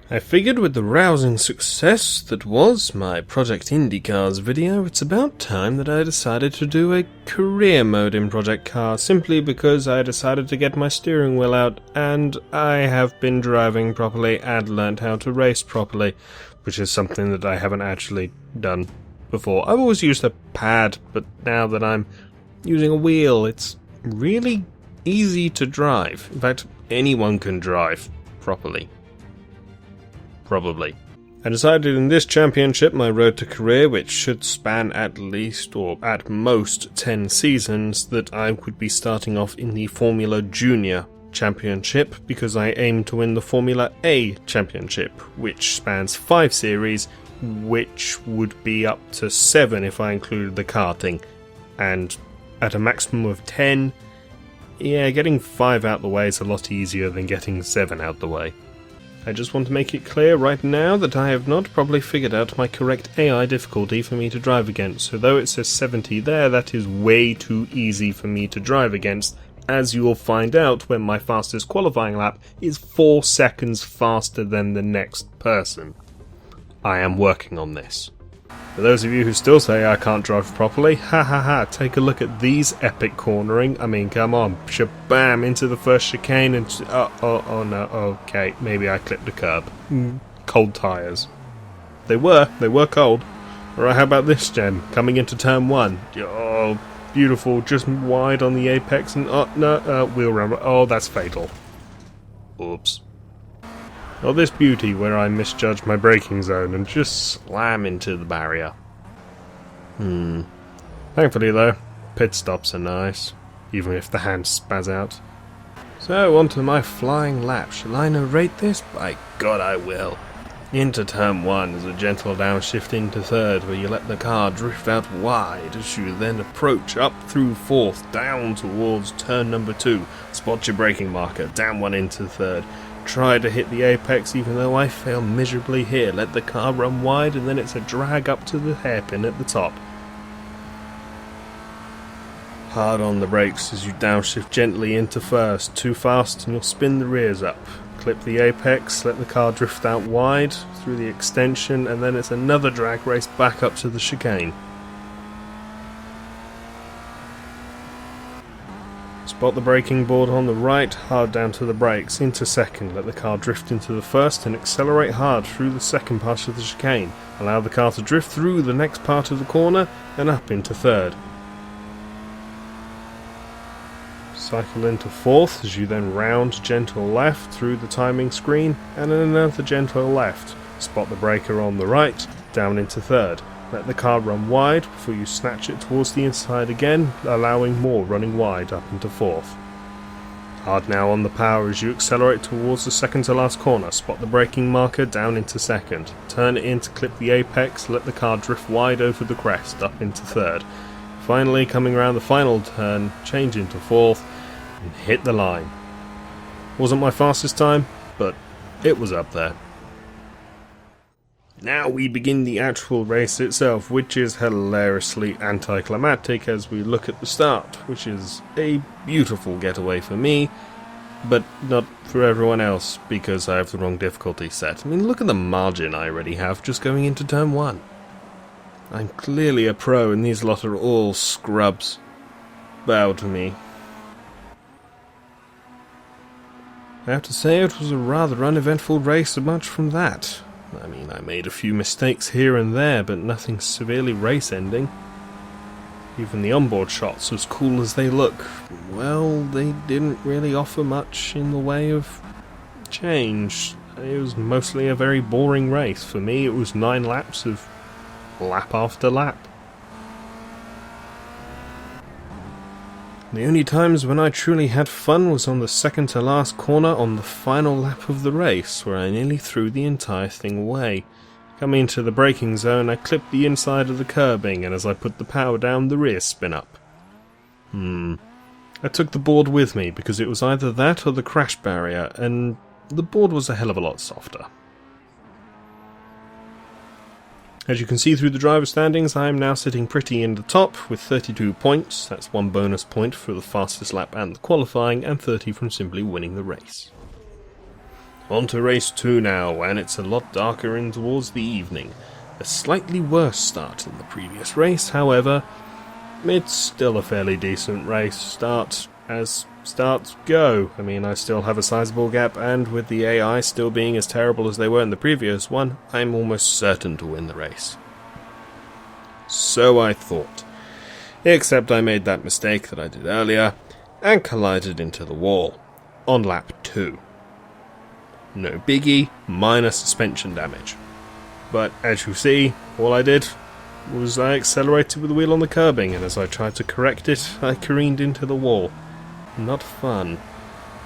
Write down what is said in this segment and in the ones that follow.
I figured with the rousing success that was my Project IndyCars video, it's about time that I decided to do a career mode in Project Cars, simply because I decided to get my steering wheel out and I have been driving properly and learnt how to race properly, which is something that I haven't actually done before. I've always used a pad, but now that I'm using a wheel, it's really easy to drive. In fact, anyone can drive properly. Probably. I decided in this championship, my road to career, which should span at least or at most 10 seasons, that I would be starting off in the Formula Junior Championship, because I aim to win the Formula A Championship, which spans 5 series, which would be up to 7 if I included the karting, and at a maximum of 10, yeah, getting 5 out the way is a lot easier than getting 7 out the way. I just want to make it clear right now that I have not properly figured out my correct AI difficulty for me to drive against, so though it says 70 there, that is way too easy for me to drive against, as you will find out when my fastest qualifying lap is 4 seconds faster than the next person. I am working on this. For those of you who still say I can't drive properly, ha ha ha, take a look at these epic cornering. I mean, come on, shabam, into the first chicane and... Oh no, okay, maybe I clipped a curb. Cold tyres. They were cold. Alright, how about this gen, coming into turn 1? Oh, beautiful, just wide on the apex and... Oh, no, wheel ram. Oh, that's fatal. Oops. Or this beauty where I misjudge my braking zone and just slam into the barrier. Thankfully though, pit stops are nice, even if the hands spaz out. So onto my flying lap. Shall I narrate this? By God I will. Into turn 1 is a gentle downshift into third, where you let the car drift out wide as you then approach up through fourth, down towards turn number 2. Spot your braking marker, down 1 into third. Try to hit the apex even though I fail miserably here. Let the car run wide and then it's a drag up to the hairpin at the top. Hard on the brakes as you downshift gently into first. Too fast and you'll spin the rears up. Clip the apex, let the car drift out wide through the extension, and then it's another drag race back up to the chicane. Spot the braking board on the right, hard down to the brakes, into second, let the car drift into the first and accelerate hard through the second part of the chicane. Allow the car to drift through the next part of the corner and up into third. Cycle into fourth as you then round gentle left through the timing screen and another gentle left. Spot the braker on the right, down into third. Let the car run wide before you snatch it towards the inside again, allowing more running wide up into fourth. Hard now on the power as you accelerate towards the second to last corner. Spot the braking marker, down into second. Turn it in to clip the apex, let the car drift wide over the crest, up into third. Finally, coming around the final turn, change into fourth and hit the line. Wasn't my fastest time, but it was up there. Now we begin the actual race itself, which is hilariously anticlimactic as we look at the start, which is a beautiful getaway for me, but not for everyone else because I have the wrong difficulty set. I mean, look at the margin I already have just going into turn 1. I'm clearly a pro and these lot are all scrubs. Bow to me. I have to say it was a rather uneventful race, much from that. I mean, I made a few mistakes here and there, but nothing severely race-ending. Even the onboard shots, as cool as they look, well, they didn't really offer much in the way of change. It was mostly a very boring race. For me, it was 9 laps of lap after lap. The only times when I truly had fun was on the second to last corner on the final lap of the race, where I nearly threw the entire thing away. Coming into the braking zone, I clipped the inside of the curbing, and as I put the power down, the rear spin up. I took the board with me, because it was either that or the crash barrier, and the board was a hell of a lot softer. As you can see through the driver standings, I am now sitting pretty in the top with 32 points. That's 1 bonus point for the fastest lap and the qualifying, and 30 from simply winning the race. On to race 2 now, and it's a lot darker in towards the evening. A slightly worse start than the previous race, however, it's still a fairly decent race start as starts go. I mean, I still have a sizable gap, and with the AI still being as terrible as they were in the previous one, I'm almost certain to win the race. So I thought. Except I made that mistake that I did earlier, and collided into the wall, on lap 2. No biggie, minor suspension damage. But as you see, all I did was I accelerated with the wheel on the curbing, and as I tried to correct it, I careened into the wall. Not fun.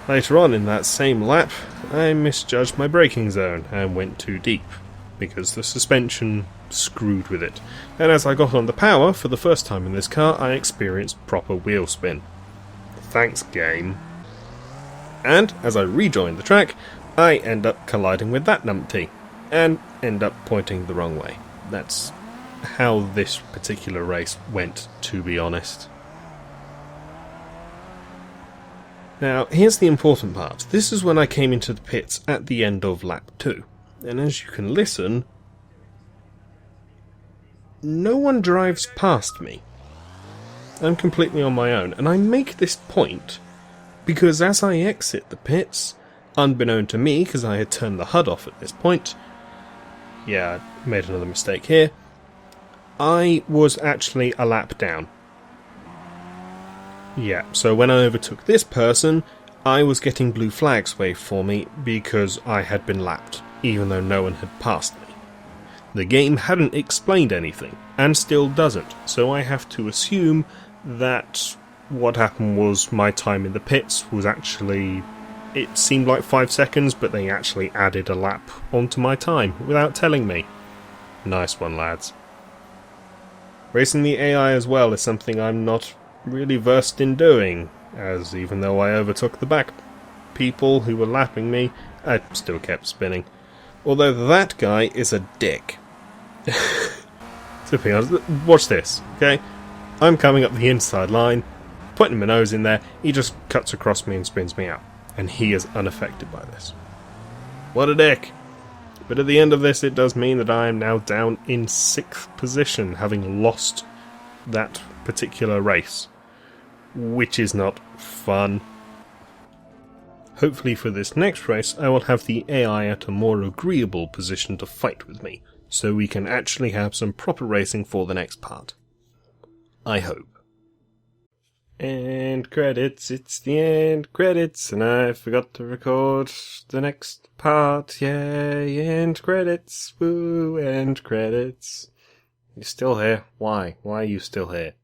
Later on in that same lap, I misjudged my braking zone and went too deep, because the suspension screwed with it, and as I got on the power for the first time in this car, I experienced proper wheel spin. Thanks, game. And as I rejoined the track, I end up colliding with that numpty, and end up pointing the wrong way. That's how this particular race went, to be honest. Now, here's the important part. This is when I came into the pits at the end of lap 2. And as you can listen, no one drives past me. I'm completely on my own, and I make this point because as I exit the pits, unbeknown to me, because I had turned the HUD off at this point, yeah, I made another mistake here, I was actually a lap down. Yeah, so when I overtook this person, I was getting blue flags waved for me because I had been lapped, even though no one had passed me. The game hadn't explained anything, and still doesn't, so I have to assume that what happened was my time in the pits was actually... It seemed like 5 seconds, but they actually added a lap onto my time, without telling me. Nice one, lads. Racing the AI as well is something I'm not really versed in doing, as even though I overtook the back people who were lapping me, I still kept spinning. Although that guy is a dick. To be honest, watch this, okay? I'm coming up the inside line, putting my nose in there, he just cuts across me and spins me out. And he is unaffected by this. What a dick! But at the end of this, it does mean that I am now down in 6th position, having lost that particular race. Which is not fun. Hopefully for this next race, I will have the AI at a more agreeable position to fight with me, so we can actually have some proper racing for the next part. I hope. End credits, it's the end credits, and I forgot to record the next part, yay, end credits, woo, end credits. You're still here? Why? Why are you still here?